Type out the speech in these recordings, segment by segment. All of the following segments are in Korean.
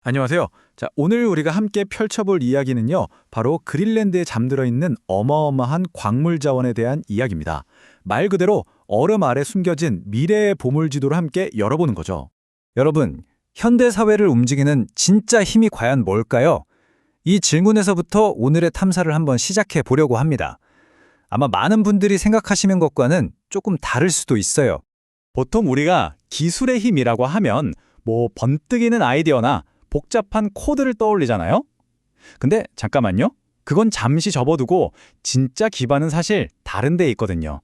안녕하세요. 자, 오늘 우리가 함께 펼쳐볼 이야기는요, 바로 그린란드에 잠들어 있는 어마어마한 광물 자원에 대한 이야기입니다. 말 그대로 얼음 아래 숨겨진 미래의 보물지도를 함께 열어보는 거죠. 여러분, 현대 사회를 움직이는 진짜 힘이 과연 뭘까요? 이 질문에서부터 오늘의 탐사를 한번 시작해 보려고 합니다. 아마 많은 분들이 생각하시는 것과는 조금 다를 수도 있어요. 보통 우리가 기술의 힘이라고 하면 번뜩이는 아이디어나 복잡한 코드를 떠올리잖아요? 근데 잠깐만요. 그건 잠시 접어두고 진짜 기반은 사실 다른 데 있거든요.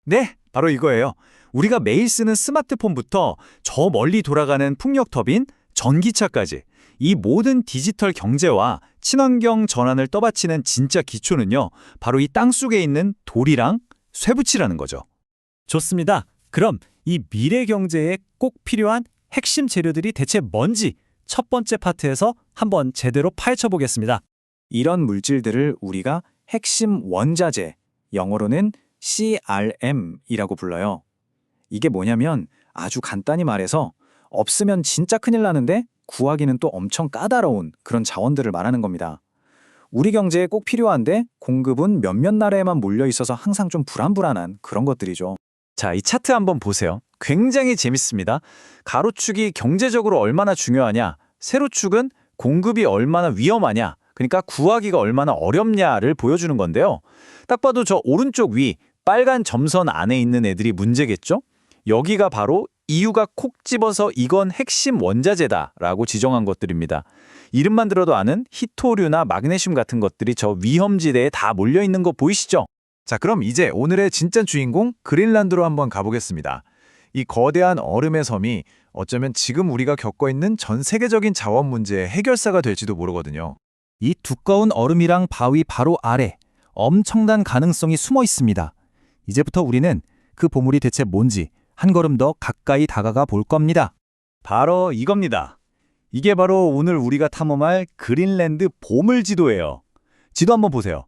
네, 바로 이거예요. 우리가 매일 쓰는 스마트폰부터 저 멀리 돌아가는 풍력 터빈, 전기차까지 이 모든 디지털 경제와 친환경 전환을 떠받치는 진짜 기초는요, 바로 이 땅속에 있는 돌이랑 쇠붙이라는 거죠. 좋습니다. 그럼 이 미래 경제에 꼭 필요한 핵심 재료들이 대체 뭔지 첫 번째 파트에서 한번 제대로 파헤쳐 보겠습니다. 이런 물질들을 우리가 핵심 원자재, 영어로는 CRM이라고 불러요. 이게 뭐냐면 아주 간단히 말해서 없으면 진짜 큰일 나는데 구하기는 또 엄청 까다로운 그런 자원들을 말하는 겁니다. 우리 경제에 꼭 필요한데 공급은 몇몇 나라에만 몰려 있어서 항상 좀 불안불안한 그런 것들이죠. 자, 이 차트 한번 보세요. 굉장히 재밌습니다. 가로축이 경제적으로 얼마나 중요하냐, 세로축은 공급이 얼마나 위험하냐, 그러니까 구하기가 얼마나 어렵냐를 보여주는 건데요. 딱 봐도 저 오른쪽 위 빨간 점선 안에 있는 애들이 문제겠죠? 여기가 바로 EU가 콕 집어서 이건 핵심 원자재다라고 지정한 것들입니다. 이름만 들어도 아는 히토류나 마그네슘 같은 것들이 저 위험지대에 다 몰려있는 거 보이시죠? 자, 그럼 이제 오늘의 진짜 주인공 그린란드로 한번 가보겠습니다. 이 거대한 얼음의 섬이 어쩌면 지금 우리가 겪고 있는 전 세계적인 자원 문제의 해결사가 될지도 모르거든요. 이 두꺼운 얼음이랑 바위 바로 아래 엄청난 가능성이 숨어 있습니다. 이제부터 우리는 그 보물이 대체 뭔지 한 걸음 더 가까이 다가가 볼 겁니다. 바로 이겁니다. 이게 바로 오늘 우리가 탐험할 그린란드 보물지도예요. 지도 한번 보세요.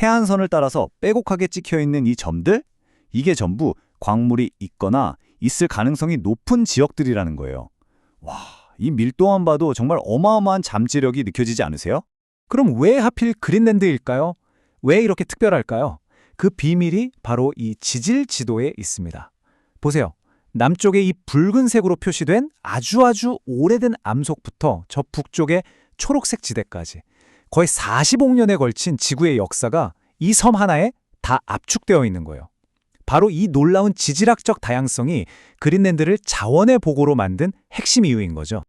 해안선을 따라서 빼곡하게 찍혀있는 이 점들, 이게 전부 광물이 있거나 있을 가능성이 높은 지역들이라는 거예요. 와, 이 밀도만 봐도 정말 어마어마한 잠재력이 느껴지지 않으세요? 그럼 왜 하필 그린란드일까요? 왜 이렇게 특별할까요? 그 비밀이 바로 이 지질 지도에 있습니다. 보세요. 남쪽에 이 붉은색으로 표시된 아주 오래된 암석부터 저 북쪽의 초록색 지대까지 거의 45년에 걸친 지구의 역사가 이 섬 하나에 다 압축되어 있는 거예요. 바로 이 놀라운 지질학적 다양성이 그린란드를 자원의 보고로 만든 핵심 이유인 거죠.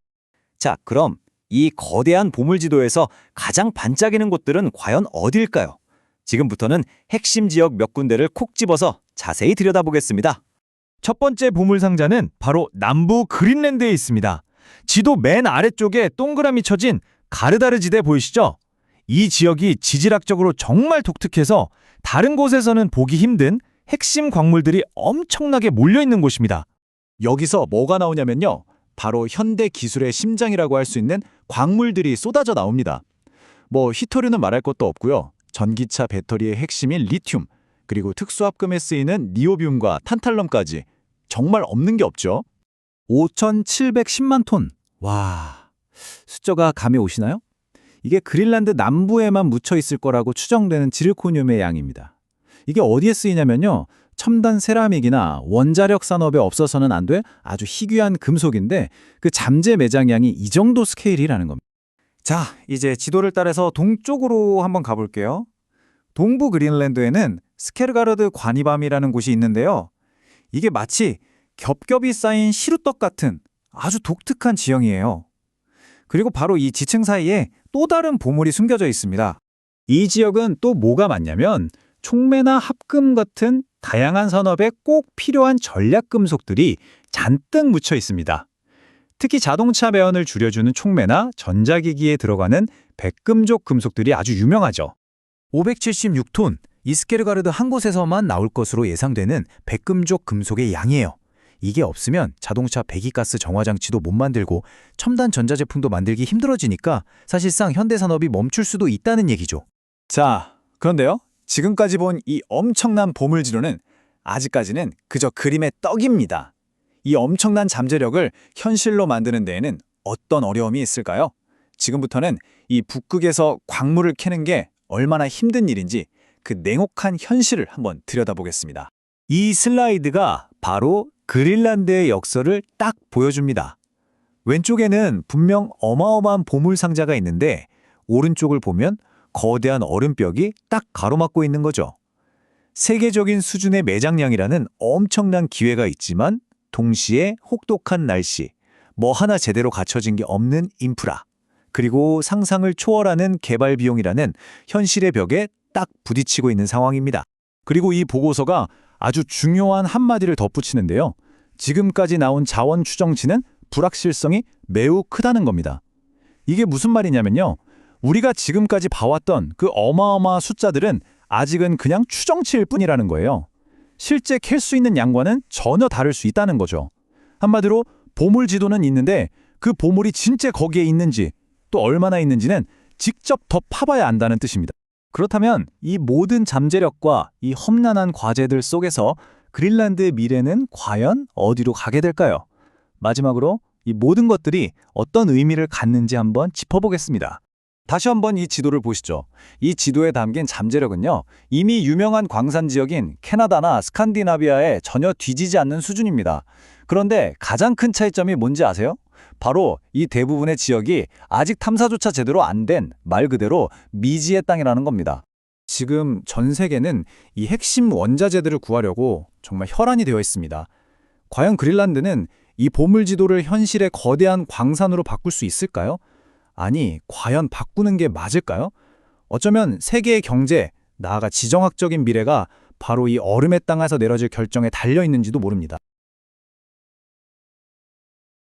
자, 그럼 이 거대한 보물지도에서 가장 반짝이는 곳들은 과연 어딜까요? 지금부터는 핵심 지역 몇 군데를 콕 집어서 자세히 들여다보겠습니다. 첫 번째 보물상자는 바로 남부 그린란드에 있습니다. 지도 맨 아래쪽에 동그라미 쳐진 가르다르 지대 보이시죠? 이 지역이 지질학적으로 정말 독특해서 다른 곳에서는 보기 힘든 핵심 광물들이 엄청나게 몰려있는 곳입니다. 여기서 뭐가 나오냐면요. 바로 현대 기술의 심장이라고 할 수 있는 광물들이 쏟아져 나옵니다. 히토류는 말할 것도 없고요. 전기차 배터리의 핵심인 리튬, 그리고 특수합금에 쓰이는 니오뷴과 탄탈럼까지 정말 없는 게 없죠. 5,710만 톤. 와, 숫자가 감이 오시나요? 이게 그린란드 남부에만 묻혀 있을 거라고 추정되는 지르코늄의 양입니다. 이게 어디에 쓰이냐면요. 첨단 세라믹이나 원자력 산업에 없어서는 안 돼 아주 희귀한 금속인데 그 잠재 매장량이 이 정도 스케일이라는 겁니다. 자, 이제 지도를 따라서 동쪽으로 한번 가볼게요. 동부 그린란드에는 스케르가르드 관이밤이라는 곳이 있는데요. 이게 마치 겹겹이 쌓인 시루떡 같은 아주 독특한 지형이에요. 그리고 바로 이 지층 사이에 또 다른 보물이 숨겨져 있습니다. 이 지역은 또 뭐가 많냐면 촉매나 합금 같은 다양한 산업에 꼭 필요한 전략금속들이 잔뜩 묻혀 있습니다. 특히 자동차 배원을 줄여주는 촉매나 전자기기에 들어가는 백금족 금속들이 아주 유명하죠. 576톤, 이스케르가르드 한 곳에서만 나올 것으로 예상되는 백금족 금속의 양이에요. 이게 없으면 자동차 배기가스 정화장치도 못 만들고 첨단 전자제품도 만들기 힘들어지니까 사실상 현대산업이 멈출 수도 있다는 얘기죠. 자, 그런데요. 지금까지 본 이 엄청난 보물지도는 아직까지는 그저 그림의 떡입니다. 이 엄청난 잠재력을 현실로 만드는 데에는 어떤 어려움이 있을까요? 지금부터는 이 북극에서 광물을 캐는 게 얼마나 힘든 일인지 그 냉혹한 현실을 한번 들여다보겠습니다. 이 슬라이드가 바로 그린란드의 역사를 딱 보여줍니다. 왼쪽에는 분명 어마어마한 보물 상자가 있는데 오른쪽을 보면 거대한 얼음벽이 딱 가로막고 있는 거죠. 세계적인 수준의 매장량이라는 엄청난 기회가 있지만 동시에 혹독한 날씨, 뭐 하나 제대로 갖춰진 게 없는 인프라, 그리고 상상을 초월하는 개발 비용이라는 현실의 벽에 딱 부딪히고 있는 상황입니다. 그리고 이 보고서가 아주 중요한 한마디를 덧붙이는데요. 지금까지 나온 자원 추정치는 불확실성이 매우 크다는 겁니다. 이게 무슨 말이냐면요. 우리가 지금까지 봐왔던 그 어마어마한 숫자들은 아직은 그냥 추정치일 뿐이라는 거예요. 실제 캘 수 있는 양과는 전혀 다를 수 있다는 거죠. 한마디로 보물 지도는 있는데 그 보물이 진짜 거기에 있는지 또 얼마나 있는지는 직접 더 파봐야 안다는 뜻입니다. 그렇다면 이 모든 잠재력과 이 험난한 과제들 속에서 그린란드의 미래는 과연 어디로 가게 될까요? 마지막으로 이 모든 것들이 어떤 의미를 갖는지 한번 짚어보겠습니다. 다시 한번 이 지도를 보시죠. 이 지도에 담긴 잠재력은요, 이미 유명한 광산 지역인 캐나다나 스칸디나비아에 전혀 뒤지지 않는 수준입니다. 그런데 가장 큰 차이점이 뭔지 아세요? 바로 이 대부분의 지역이 아직 탐사조차 제대로 안 된 말 그대로 미지의 땅이라는 겁니다. 지금 전 세계는 이 핵심 원자재들을 구하려고 정말 혈안이 되어 있습니다. 과연 그린란드는 이 보물 지도를 현실의 거대한 광산으로 바꿀 수 있을까요? 아니, 과연 바꾸는 게 맞을까요? 어쩌면 세계의 경제, 나아가 지정학적인 미래가 바로 이 얼음의 땅에서 내려질 결정에 달려 있는지도 모릅니다.